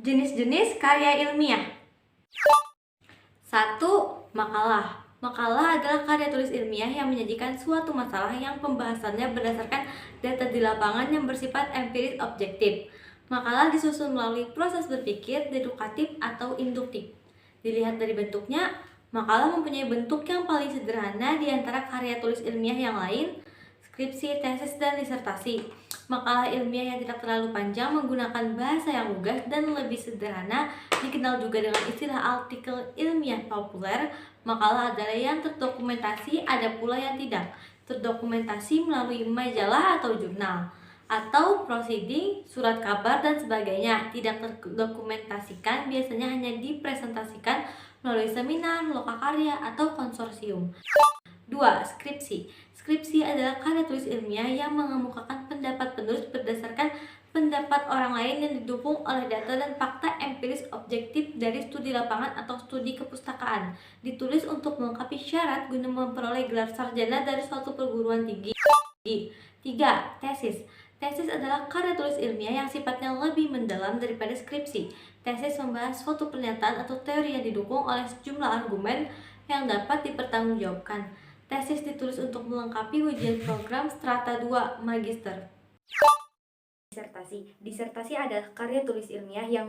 Jenis-jenis karya ilmiah. 1. Makalah. Makalah adalah karya tulis ilmiah yang menyajikan suatu masalah yang pembahasannya berdasarkan data di lapangan yang bersifat empiris objektif. Makalah disusun melalui proses berpikir deduktif atau induktif. Dilihat dari bentuknya, makalah mempunyai bentuk yang paling sederhana di antara karya tulis ilmiah yang lain, skripsi, tesis, dan disertasi. Makalah ilmiah yang tidak terlalu panjang menggunakan bahasa yang lugas dan lebih sederhana dikenal juga dengan istilah artikel ilmiah populer. Makalah adalah yang terdokumentasi, ada pula yang tidak terdokumentasi melalui majalah atau jurnal, atau proceeding, surat kabar, dan sebagainya. Tidak terdokumentasikan biasanya hanya dipresentasikan melalui seminar, lokakarya, atau konsorsium. 2. Skripsi. Skripsi adalah karya tulis ilmiah yang mengemukakan pendapat penulis berdasarkan pendapat orang lain yang didukung oleh data dan fakta empiris objektif dari studi lapangan atau studi kepustakaan. Ditulis untuk melengkapi syarat guna memperoleh gelar sarjana dari suatu perguruan tinggi. 3. Tesis. Tesis adalah karya tulis ilmiah yang sifatnya lebih mendalam daripada skripsi. Tesis membahas suatu pernyataan atau teori yang didukung oleh sejumlah argumen yang dapat dipertanggungjawabkan. Tesis ditulis untuk melengkapi ujian program Strata 2 Magister. Disertasi. Disertasi adalah karya tulis ilmiah yang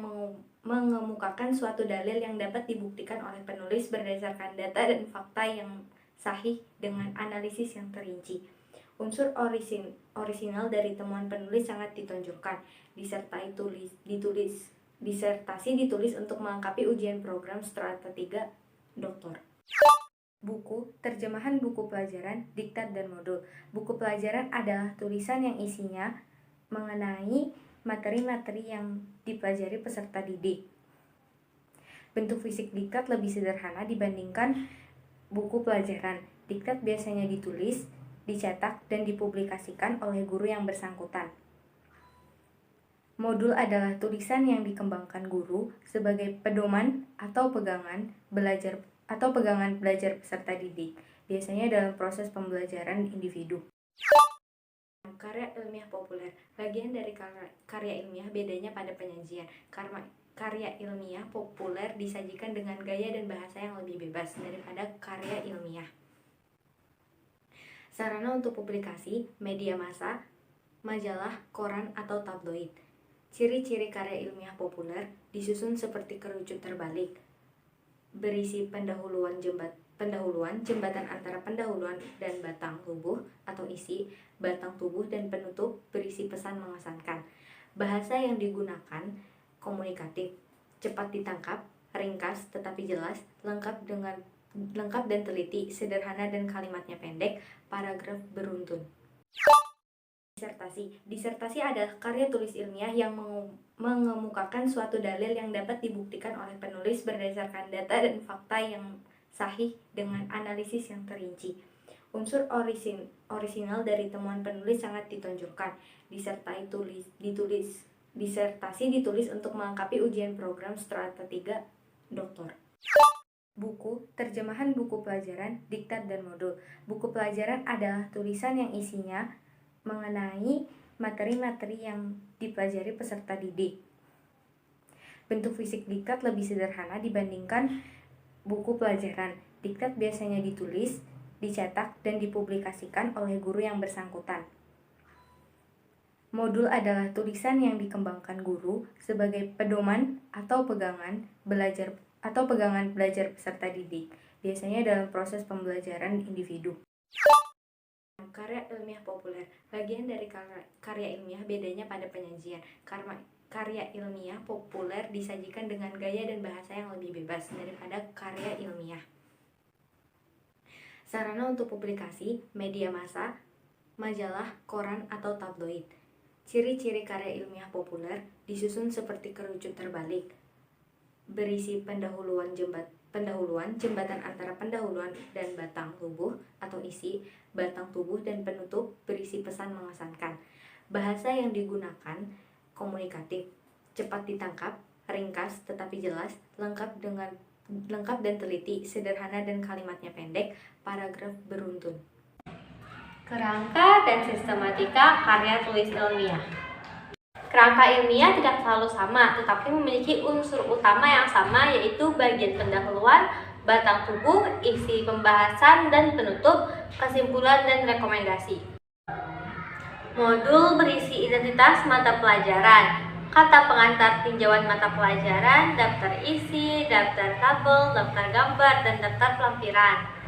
mengemukakan suatu dalil yang dapat dibuktikan oleh penulis berdasarkan data dan fakta yang sahih dengan analisis yang terinci. Unsur orisinal dari temuan penulis sangat ditonjolkan. Disertasi ditulis untuk melengkapi ujian program Strata 3 Doktor. Buku, terjemahan buku pelajaran, diktat dan modul. Buku pelajaran adalah tulisan yang isinya mengenai materi-materi yang dipelajari peserta didik. Bentuk fisik diktat lebih sederhana dibandingkan buku pelajaran. Diktat biasanya ditulis, dicetak, dan dipublikasikan oleh guru yang bersangkutan. Modul adalah tulisan yang dikembangkan guru sebagai pedoman atau pegangan belajar peserta didik, biasanya dalam proses pembelajaran individu. Karya ilmiah populer. Bagian dari karya ilmiah bedanya pada penyajian. Karya ilmiah populer disajikan dengan gaya dan bahasa yang lebih bebas daripada karya ilmiah. Sarana untuk publikasi, media massa, majalah, koran, atau tabloid. Ciri-ciri karya ilmiah populer disusun seperti kerucut terbalik, berisi pendahuluan, jembatan antara pendahuluan dan batang tubuh atau isi, batang tubuh dan penutup, berisi pesan mengesankan. Bahasa yang digunakan komunikatif, cepat ditangkap, ringkas tetapi jelas, lengkap dan teliti, sederhana dan kalimatnya pendek, paragraf beruntun. Disertasi. Disertasi adalah karya tulis ilmiah yang mengemukakan suatu dalil yang dapat dibuktikan oleh penulis berdasarkan data dan fakta yang sahih dengan analisis yang terinci. Unsur orisinal dari temuan penulis sangat ditonjolkan. Disertasi ditulis untuk melengkapi ujian program Strata 3 Doktor. Buku, terjemahan buku pelajaran, diktat dan modul. Buku pelajaran adalah tulisan yang isinya mengenai materi-materi yang dipelajari peserta didik. Bentuk fisik diktat lebih sederhana dibandingkan buku pelajaran. Diktat biasanya ditulis, dicetak, dan dipublikasikan oleh guru yang bersangkutan. Modul adalah tulisan yang dikembangkan guru sebagai pedoman atau pegangan belajar peserta didik, biasanya dalam proses pembelajaran individu. Karya ilmiah populer. Bagian dari karya ilmiah bedanya pada penyajian. Karya ilmiah populer disajikan dengan gaya dan bahasa yang lebih bebas daripada karya ilmiah. Sarana untuk publikasi, media massa, majalah, koran, atau tabloid. Ciri-ciri karya ilmiah populer disusun seperti kerucut terbalik, berisi pendahuluan, jembatan antara pendahuluan dan batang tubuh atau isi, batang tubuh dan penutup, berisi pesan mengesankan. Bahasa yang digunakan komunikatif, cepat ditangkap, ringkas tetapi jelas, lengkap dan teliti, sederhana dan kalimatnya pendek, paragraf beruntun. Kerangka dan sistematika karya tulis ilmiah. Kerangka ilmiah tidak selalu sama, tetapi memiliki unsur utama yang sama, yaitu bagian pendahuluan, batang tubuh, isi pembahasan dan penutup, kesimpulan dan rekomendasi. Modul berisi identitas mata pelajaran, kata pengantar tinjauan mata pelajaran, daftar isi, daftar tabel, daftar gambar, dan daftar pelampiran.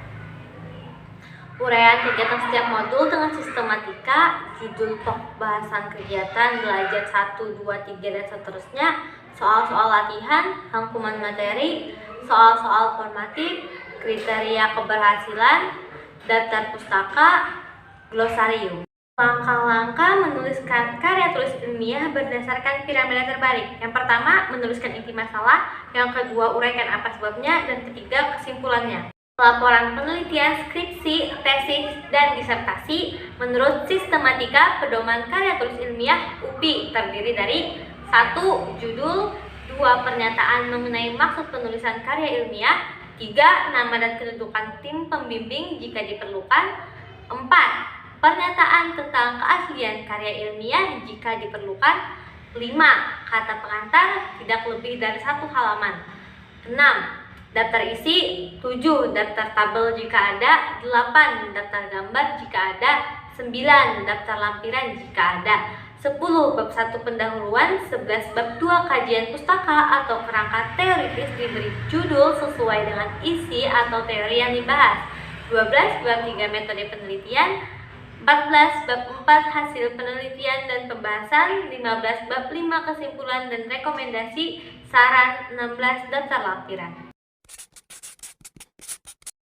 Uraian kegiatan setiap modul dengan sistematika, judul pokok bahasan kegiatan, belajar 1, 2, 3, dan seterusnya, soal-soal latihan, rangkuman materi, soal-soal formatif, kriteria keberhasilan, daftar pustaka, glosarium. Langkah-langkah menuliskan karya tulis ilmiah berdasarkan piramida terbalik. Yang pertama, menuliskan inti masalah. Yang kedua, uraikan apa sebabnya. Dan ketiga, kesimpulannya. Laporan penelitian, skripsi, tesis, dan disertasi menurut sistematika pedoman karya tulis ilmiah UPI terdiri dari 1. Judul, 2. Pernyataan mengenai maksud penulisan karya ilmiah, 3. Nama dan kedudukan tim pembimbing jika diperlukan, 4. Pernyataan tentang keaslian karya ilmiah jika diperlukan, 5. Kata pengantar tidak lebih dari 1 halaman, 6. Daftar isi, 7. Daftar tabel jika ada, 8. Daftar gambar jika ada, 9. Daftar lampiran jika ada, 10. Bab 1 pendahuluan, 11. Bab 2 kajian pustaka atau kerangka teoritis diberi judul sesuai dengan isi atau teori yang dibahas, 12. Bab 3 metode penelitian, 14. Bab 4 hasil penelitian dan pembahasan, 15. Bab 5 kesimpulan dan rekomendasi, saran, 16. Daftar lampiran.